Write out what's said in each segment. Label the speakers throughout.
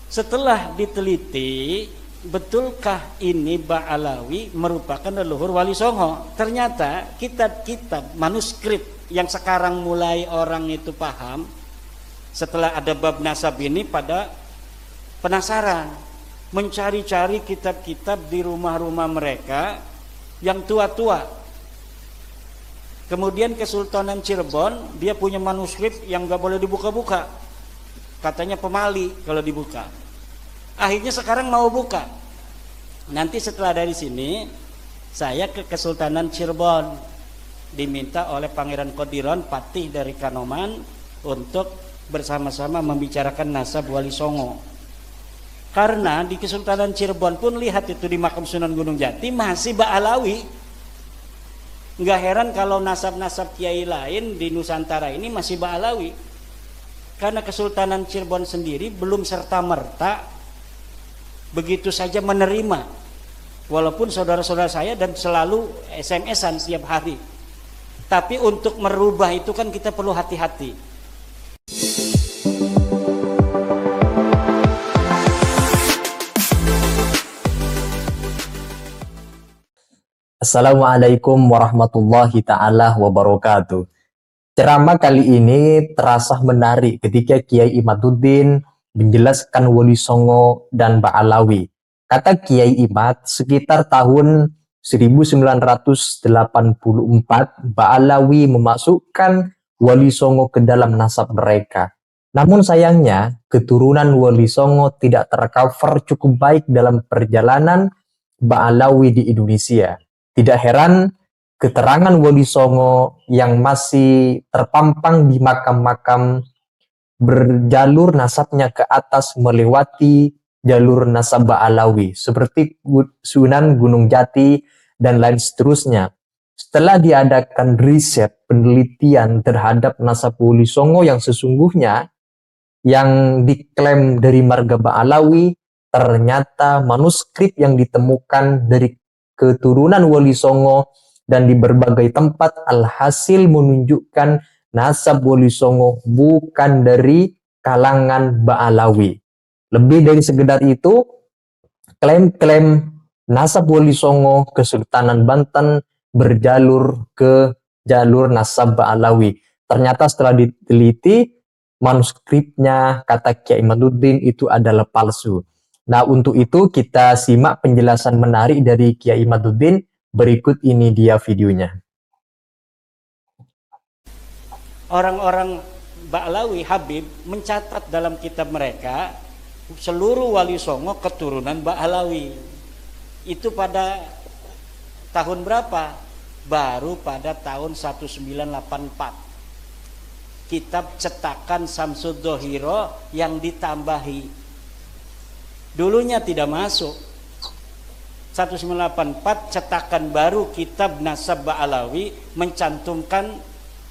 Speaker 1: Setelah diteliti, betulkah ini Ba'alawi merupakan leluhur Wali Songo? Ternyata kitab-kitab manuskrip yang sekarang mulai orang itu paham, setelah ada bab nasab ini pada penasaran, mencari-cari kitab-kitab di rumah-rumah mereka yang tua-tua. Kemudian Kesultanan Cirebon, dia punya manuskrip yang gak boleh dibuka-buka, katanya pemali kalau dibuka. Akhirnya sekarang mau buka. Nanti setelah dari sini saya ke Kesultanan Cirebon, diminta oleh Pangeran Kodiron, patih dari Kanoman, untuk bersama-sama membicarakan nasab Wali Songo. Karena di Kesultanan Cirebon pun lihat itu di makam Sunan Gunung Jati masih Ba'alawi. Nggak heran kalau nasab-nasab kiai lain di Nusantara ini masih Ba'alawi. Karena Kesultanan Cirebon sendiri belum serta-merta begitu saja menerima, walaupun saudara-saudara saya dan selalu SMS-an setiap hari. Tapi untuk merubah itu kan kita perlu hati-hati.
Speaker 2: Assalamualaikum warahmatullahi ta'ala wabarakatuh. Ceramah kali ini terasa menarik ketika Kiai Imaduddin menjelaskan Wali Songo dan Ba'alawi. Kata Kiai Imad, sekitar tahun 1984 Ba'alawi memasukkan Wali Songo ke dalam nasab mereka. Namun sayangnya keturunan Wali Songo tidak tercover cukup baik dalam perjalanan Ba'alawi di Indonesia. Tidak heran keterangan Wali Songo yang masih terpampang di makam-makam berjalur nasabnya ke atas melewati jalur nasab Ba'alawi seperti Sunan Gunung Jati dan lain seterusnya. Setelah diadakan riset penelitian terhadap nasab Wali Songo yang sesungguhnya yang diklaim dari marga Ba'alawi, ternyata manuskrip yang ditemukan dari keturunan Wali Songo dan di berbagai tempat alhasil menunjukkan nasab Wali Songo bukan dari kalangan Ba'alawi. Lebih dari sekedar itu, klaim-klaim nasab Wali Songo Kesultanan Banten berjalur ke jalur nasab Ba'alawi. Ternyata setelah diteliti, manuskripnya kata Kiai Imaduddin itu adalah palsu. Nah, untuk itu kita simak penjelasan menarik dari Kiai Imaduddin. Berikut ini dia videonya.
Speaker 1: Orang-orang Ba'alawi Habib mencatat dalam kitab mereka seluruh Wali Songo keturunan Ba'alawi. Itu pada tahun berapa? Baru pada tahun 1984. Kitab cetakan Samsud Dohiro yang ditambahi. Dulunya tidak masuk. 1984 cetakan baru kitab Nasab Ba'alawi mencantumkan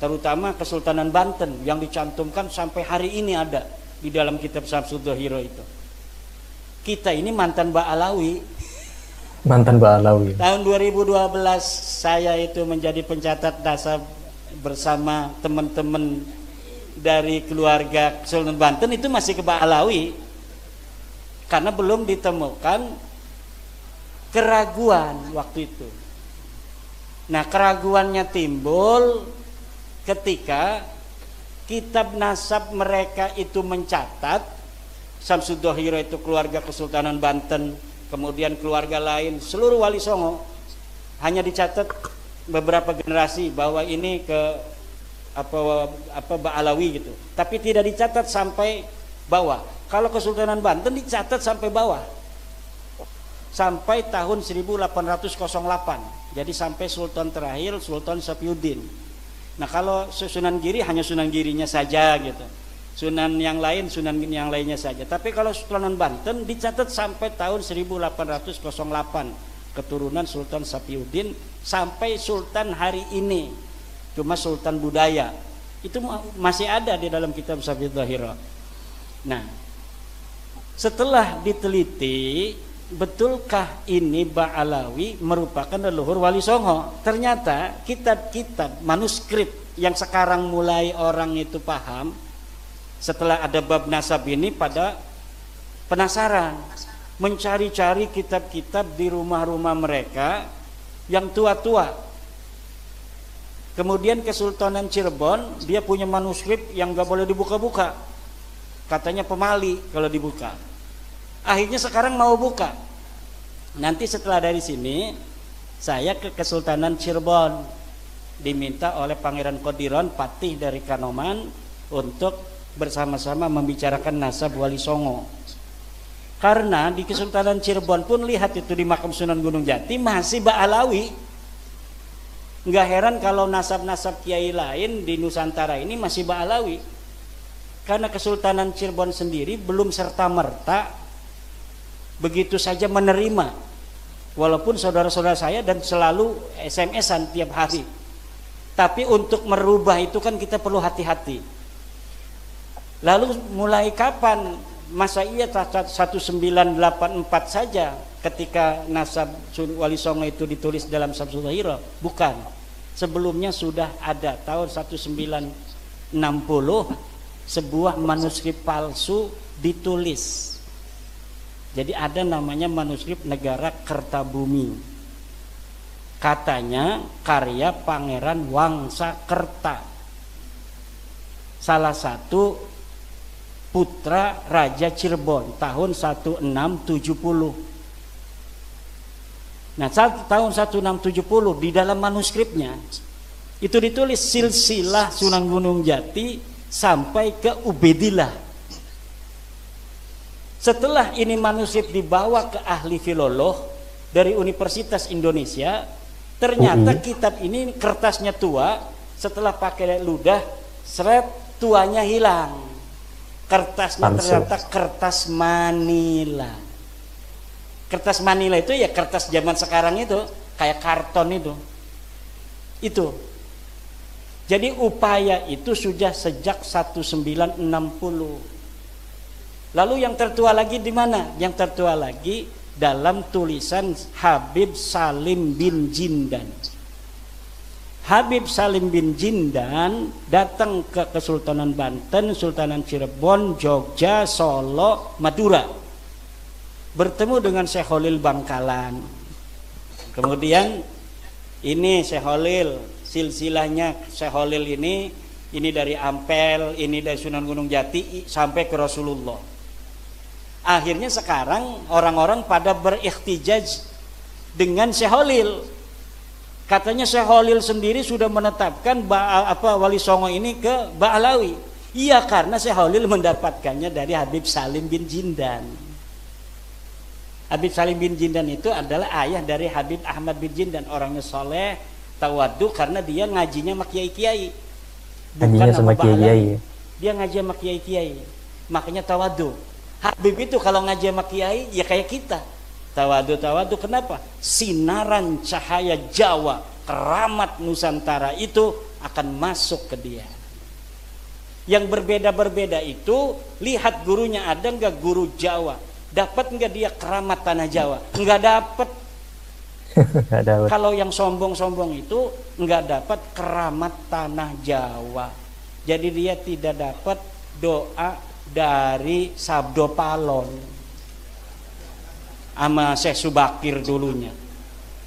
Speaker 1: terutama Kesultanan Banten yang dicantumkan sampai hari ini ada di dalam kitab Samsud Dohiro itu. Kita ini mantan Ba'alawi.
Speaker 2: Mantan Ba'alawi.
Speaker 1: Tahun 2012 saya itu menjadi pencatat nasab bersama teman-teman dari keluarga Kesultanan Banten itu masih ke Ba'alawi. Karena belum ditemukan keraguan waktu itu. Nah, keraguannya timbul ketika kitab nasab mereka itu mencatat Samsud Dohiro itu keluarga Kesultanan Banten, kemudian keluarga lain seluruh Wali Songo, hanya dicatat beberapa generasi bahwa ini ke apa Ba'alawi gitu, tapi tidak dicatat sampai bawah. Kalau Kesultanan Banten dicatat sampai bawah sampai tahun 1808, jadi sampai Sultan terakhir Sultan Sapiuddin. Nah, kalau Sunan Giri hanya Sunan Girinya saja gitu, Sunan yang lainnya saja. Tapi kalau Sultanan Banten dicatat sampai tahun 1808, keturunan Sultan Sapiuddin sampai Sultan hari ini, cuma Sultan budaya itu masih ada di dalam kitab Samsud Dohiro. Nah, setelah diteliti, betulkah ini Ba'alawi merupakan leluhur Wali Songo? Ternyata kitab-kitab manuskrip yang sekarang mulai orang itu paham, setelah ada bab nasab ini pada penasaran, mencari-cari kitab-kitab di rumah-rumah mereka yang tua-tua. Kemudian Kesultanan Cirebon, dia punya manuskrip yang gak boleh dibuka-buka, katanya pemali kalau dibuka. Akhirnya sekarang mau buka. Nanti setelah dari sini saya ke Kesultanan Cirebon, diminta oleh Pangeran Qodiron, patih dari Kanoman, untuk bersama-sama membicarakan nasab Wali Songo. Karena di Kesultanan Cirebon pun lihat itu di makam Sunan Gunung Jati masih Ba'alawi. Nggak heran kalau nasab-nasab kiai lain di Nusantara ini masih Ba'alawi. Karena Kesultanan Cirebon sendiri belum serta-merta begitu saja menerima. Walaupun saudara-saudara saya dan selalu SMS-an tiap hari. Tapi untuk merubah itu kan kita perlu hati-hati. Lalu mulai kapan? Masa iya 1984 saja ketika nasab Wali Songo itu ditulis dalam Samsul Hiro? Bukan. Sebelumnya sudah ada tahun 1960 sebuah manuskrip palsu ditulis. Jadi ada namanya manuskrip Negara Kertabumi. Katanya karya Pangeran Wangsakerta, salah satu putra Raja Cirebon tahun 1670. Nah, tahun 1670 di dalam manuskripnya itu ditulis silsilah Sunan Gunung Jati sampai ke Ubedillah. Setelah ini manuskrip dibawa ke ahli filolog dari Universitas Indonesia, ternyata kitab ini kertasnya tua, setelah pakai ludah, seret, tuanya hilang. Kertasnya ternyata kertas Manila. Kertas Manila itu ya kertas zaman sekarang itu, kayak karton itu. Itu. Jadi upaya itu sudah sejak 1960. Lalu yang tertua lagi di mana? Yang tertua lagi dalam tulisan Habib Salim bin Jindan. Habib Salim bin Jindan datang ke Kesultanan Banten, Sultanan Cirebon, Jogja, Solo, Madura. Bertemu dengan Syekh Khalil Bangkalan. Kemudian ini Syekh Khalil, silsilahnya Syekh Khalil ini dari Ampel, ini dari Sunan Gunung Jati sampai ke Rasulullah. Akhirnya sekarang orang-orang pada berihtijaj dengan Syekh Khalil. Katanya Syekh Khalil sendiri sudah menetapkan Wali Songo ini ke Ba'alawi. Iya, karena Syekh Khalil mendapatkannya dari Habib Salim bin Jindan. Habib Salim bin Jindan itu adalah ayah dari Habib Ahmad bin Jindan, orangnya soleh, tawadu, karena dia ngajinya sama kiai-kiai. Bukan sama kiai. Dia ngaji sama kiai-kiai. Makanya tawadu. Habib itu kalau ngaji sama kiai ya kayak kita. Tawadu kenapa? Sinaran cahaya Jawa, keramat Nusantara itu akan masuk ke dia. Yang berbeda-berbeda itu, lihat gurunya ada nggak guru Jawa, dapat nggak dia keramat tanah Jawa? Nggak dapat. Kalau yang sombong-sombong itu nggak dapat keramat tanah Jawa. Jadi dia tidak dapat doa dari Sabdo Palon sama Syekh Subakir dulunya.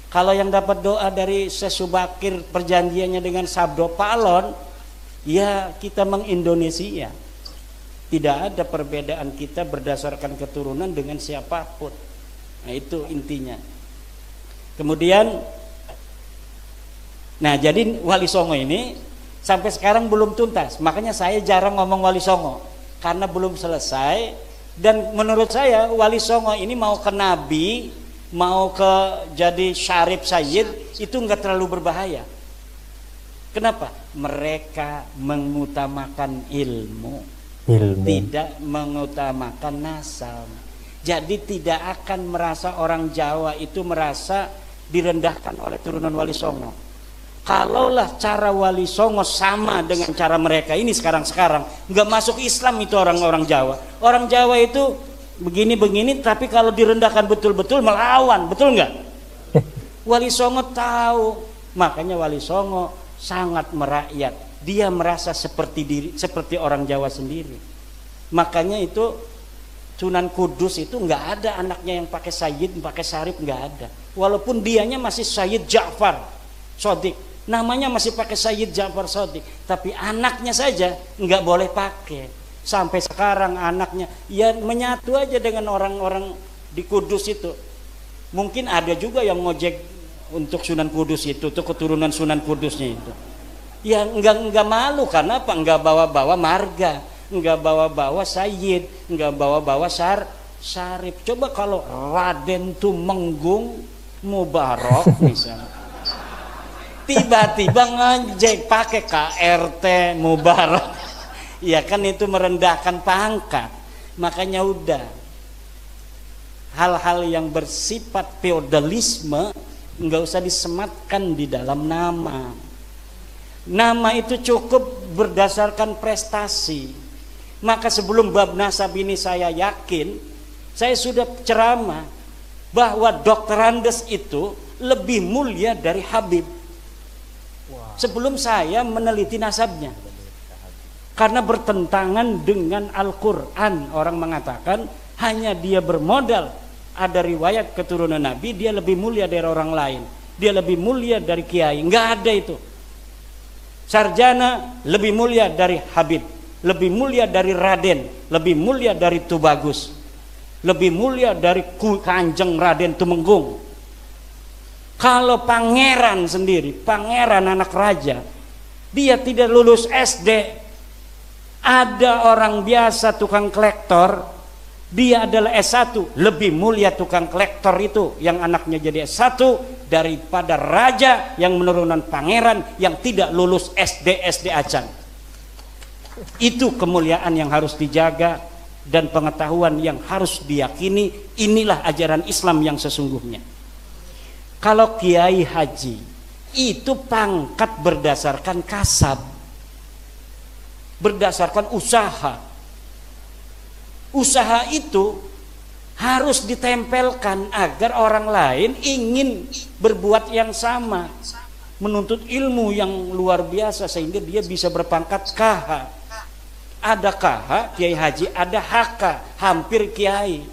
Speaker 1: Kalau yang dapat doa dari Syekh Subakir perjanjiannya dengan Sabdo Palon, ya kita mengindonesia. Tidak ada perbedaan kita berdasarkan keturunan dengan siapapun. Nah, itu intinya. Kemudian, nah jadi Wali Songo ini sampai sekarang belum tuntas. Makanya saya jarang ngomong Wali Songo karena belum selesai. Dan menurut saya Wali Songo ini mau ke Nabi, mau ke jadi Syarif Sayyid, itu enggak terlalu berbahaya. Kenapa? Mereka mengutamakan ilmu. Tidak mengutamakan nasab. Jadi tidak akan merasa orang Jawa itu merasa direndahkan oleh turunan Wali Songo. Kalaulah cara Wali Songo sama dengan cara mereka ini sekarang nggak masuk Islam itu orang-orang Jawa. Orang Jawa itu begini-begini, tapi kalau direndahkan betul-betul melawan, betul nggak? Wali Songo tahu, makanya Wali Songo sangat merakyat. Dia merasa seperti orang Jawa sendiri. Makanya itu Sunan Kudus itu nggak ada anaknya yang pakai Sayyid, pakai Syarif, nggak ada. Walaupun dianya masih Sayyid Ja'far Shodiq, namanya masih pakai Sayyid Ja'far Shodiq, tapi anaknya saja nggak boleh pakai. Sampai sekarang anaknya ya menyatu aja dengan orang-orang di Kudus itu. Mungkin ada juga yang ngojek untuk Sunan Kudus itu, tuh keturunan Sunan Kudusnya itu. Ya nggak malu, karena apa? Nggak bawa-bawa marga, nggak bawa-bawa Sayyid, nggak bawa-bawa Syarif. Coba kalau Raden Tumenggung Mubarok misalnya, tiba-tiba ngejek pakai KRT Mubarok, ya kan itu merendahkan pangkat. Makanya udah, hal-hal yang bersifat feodalisme nggak usah disematkan di dalam nama. Nama itu cukup berdasarkan prestasi. Maka sebelum bab nasab ini saya yakin, saya sudah ceramah bahwa Dr. Andes itu lebih mulia dari Habib. Sebelum saya meneliti nasabnya, karena bertentangan dengan Al-Quran. Orang mengatakan hanya dia bermodal ada riwayat keturunan Nabi, dia lebih mulia dari orang lain, dia lebih mulia dari kiai. Nggak ada itu. Sarjana lebih mulia dari Habib, lebih mulia dari Raden, lebih mulia dari Tubagus, lebih mulia dari Kanjeng Raden Tumenggung. Kalau pangeran sendiri, pangeran anak raja, dia tidak lulus SD. Ada orang biasa tukang kolektor, dia adalah S1, lebih mulia tukang kolektor itu yang anaknya jadi S1 daripada raja yang menurunan pangeran yang tidak lulus SD acan. Itu kemuliaan yang harus dijaga dan pengetahuan yang harus diyakini. Inilah ajaran Islam yang sesungguhnya. Kalau kiai haji itu pangkat berdasarkan kasab, berdasarkan usaha. Usaha itu harus ditempelkan agar orang lain ingin berbuat yang sama, menuntut ilmu yang luar biasa sehingga dia bisa berpangkat KH. Ada KH, kiai haji, ada HK, hampir kiai.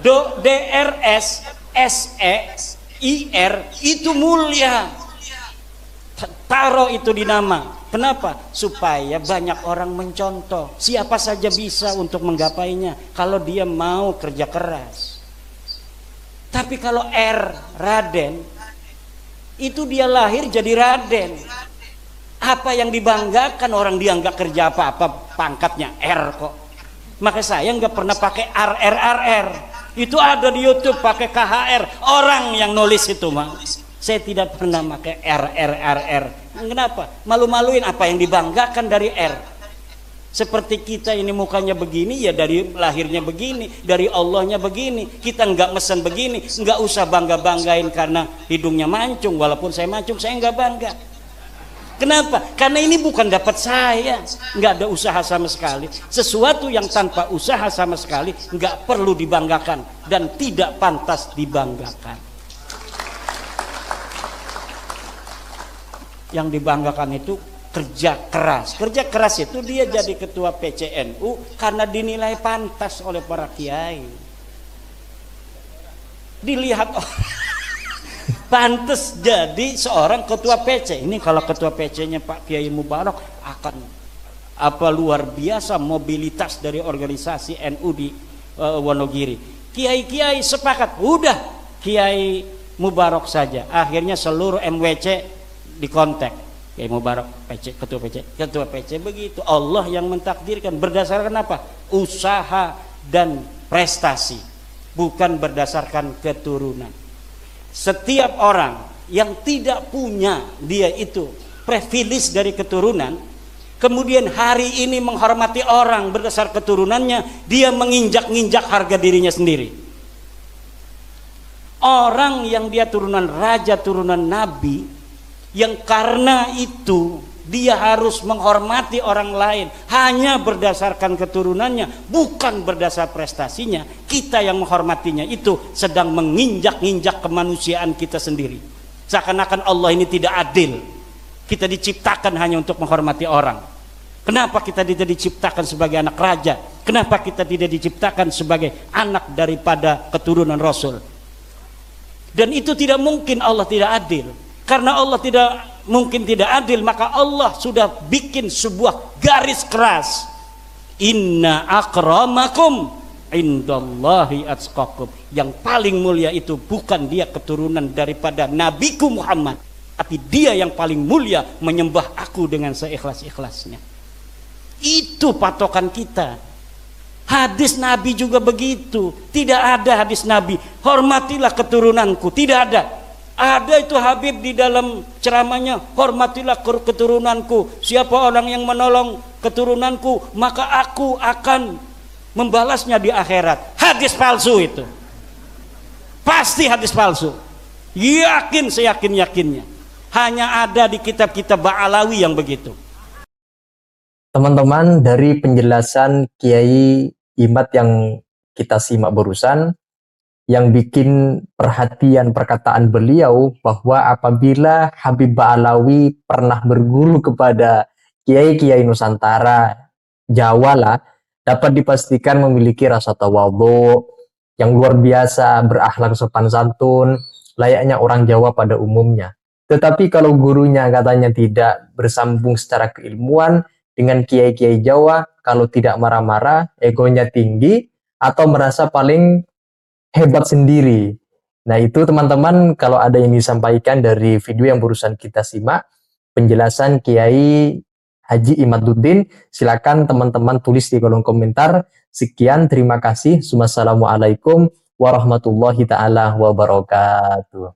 Speaker 1: DRS, SE, IR itu mulia. Taruh itu di nama. Kenapa? Supaya banyak orang mencontoh. Siapa saja bisa untuk menggapainya kalau dia mau kerja keras. Tapi kalau R, Raden, itu dia lahir jadi Raden. Apa yang dibanggakan, orang dia nggak kerja apa-apa, pangkatnya R kok. Maka saya nggak pernah pakai RR. Itu ada di YouTube pakai KHR, orang yang nulis itu mah. Saya tidak pernah pakai RR. Kenapa? Malu-maluin, apa yang dibanggakan dari R? Seperti kita ini mukanya begini, ya dari lahirnya begini, dari Allahnya begini. Kita nggak mesen begini, nggak usah bangga-banggain karena hidungnya mancung. Walaupun saya mancung, saya nggak bangga. Kenapa? Karena ini bukan dapat saya, nggak ada usaha sama sekali. Sesuatu yang tanpa usaha sama sekali nggak perlu dibanggakan dan tidak pantas dibanggakan. Yang dibanggakan itu kerja keras. Kerja keras itu dia jadi ketua PCNU karena dinilai pantas oleh para kiai. Dilihat pantas jadi seorang ketua PC. Ini kalau ketua PC-nya Pak Kiai Mubarak akan apa luar biasa mobilitas dari organisasi NU di Wonogiri. Kiai-kiai sepakat, udah Kiai Mubarak saja. Akhirnya seluruh MWC dikontak. Kiai Mubarak PC, ketua PC begitu. Allah yang mentakdirkan berdasarkan apa? Usaha dan prestasi, bukan berdasarkan keturunan. Setiap orang yang tidak punya dia itu privilege dari keturunan, kemudian hari ini menghormati orang berdasar keturunannya, dia menginjak-injak harga dirinya sendiri. Orang yang dia turunan raja, turunan nabi, yang karena itu dia harus menghormati orang lain hanya berdasarkan keturunannya, bukan berdasar prestasinya. Kita yang menghormatinya itu sedang menginjak-injak kemanusiaan kita sendiri. Seakan-akan Allah ini tidak adil. Kita diciptakan hanya untuk menghormati orang. Kenapa kita tidak diciptakan sebagai anak raja? Kenapa kita tidak diciptakan sebagai anak daripada keturunan Rasul? Dan itu tidak mungkin Allah tidak adil. Karena Allah tidak mungkin tidak adil, maka Allah sudah bikin sebuah garis keras. Inna akramakum indallahi atqakum. Yang paling mulia itu bukan dia keturunan daripada Nabiku Muhammad, tapi dia yang paling mulia menyembah aku dengan seikhlas-ikhlasnya. Itu patokan kita. Hadis Nabi juga begitu. Tidak ada hadis Nabi hormatilah keturunanku, tidak ada. Ada itu Habib di dalam ceramahnya, hormatilah keturunanku. Siapa orang yang menolong keturunanku, maka aku akan membalasnya di akhirat. Hadis palsu itu. Pasti hadis palsu. Yakin, seyakin-yakinnya. Hanya ada di kitab-kitab Ba'alawi yang begitu.
Speaker 2: Teman-teman, dari penjelasan Kiai Imad yang kita simak barusan, yang bikin perhatian perkataan beliau bahwa apabila Habib Ba'alawi pernah berguru kepada Kiai-Kiai Nusantara, Jawa lah, dapat dipastikan memiliki rasa tawadhu yang luar biasa, berakhlak sopan santun, layaknya orang Jawa pada umumnya. Tetapi kalau gurunya katanya tidak bersambung secara keilmuan dengan kiai-kiai Jawa, kalau tidak marah-marah, egonya tinggi, atau merasa paling hebat sendiri. Nah itu teman-teman, kalau ada yang disampaikan dari video yang barusan kita simak, penjelasan Kiai Haji Imaduddin, silakan teman-teman tulis di kolom komentar. Sekian, terima kasih. Wassalamualaikum warahmatullahi taala wabarakatuh.